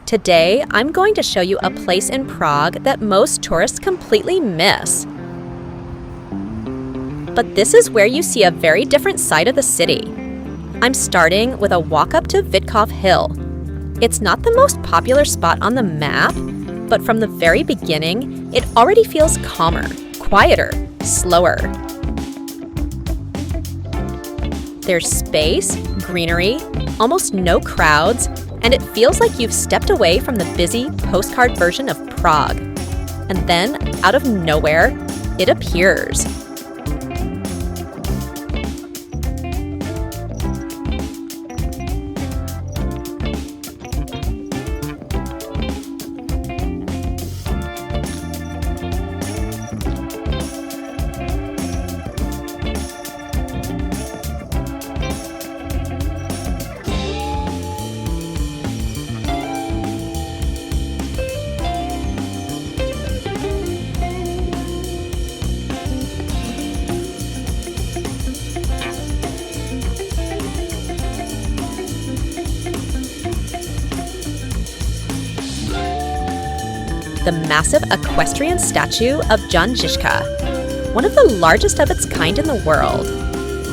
Today, I'm going to show you a place in Prague that most tourists completely miss. But this is where you see a very different side of the city. I'm starting with a walk up to Vitkov Hill. It's not the most popular spot on the map, but from the very beginning, it already feels calmer, quieter, slower. There's space, greenery, almost no crowds, and it feels like you've stepped away from the busy postcard version of Prague. And then, out of nowhere, it appears. The massive equestrian statue of Žižkov, one of the largest of its kind in the world.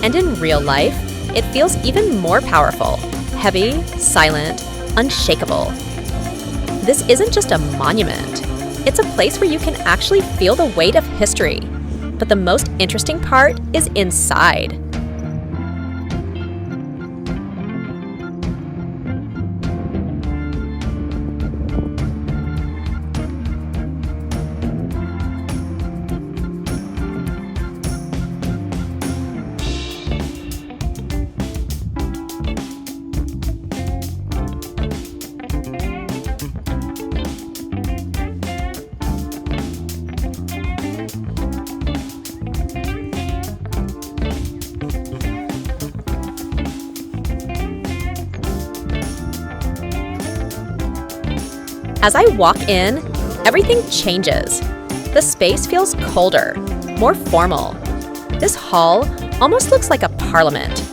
And in real life, it feels even more powerful, heavy, silent, unshakable. This isn't just a monument. It's a place where you can actually feel the weight of history. But the most interesting part is inside. As I walk in, everything changes. The space feels colder, more formal. This hall almost looks like a parliament.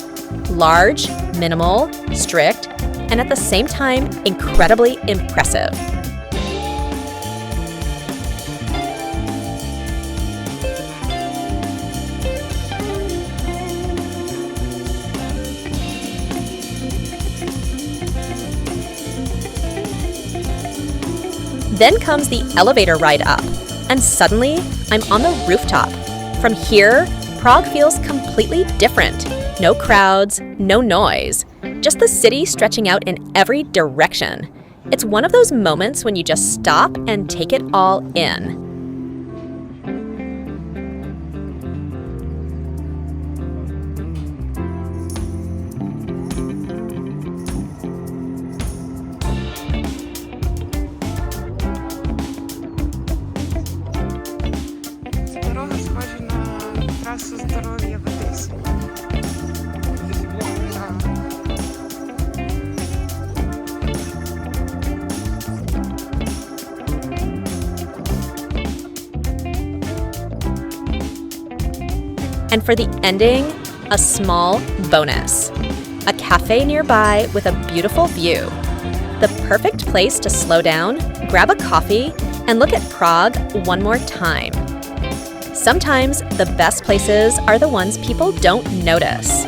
Large, minimal, strict, and at the same time, incredibly impressive. Then comes the elevator ride up, and suddenly I'm on the rooftop. From here, Prague feels completely different. No crowds, no noise, just the city stretching out in every direction. It's one of those moments when you just stop and take it all in. And for the ending, a small bonus. A cafe nearby with a beautiful view. The perfect place to slow down, grab a coffee, and look at Prague one more time. Sometimes the best places are the ones people don't notice.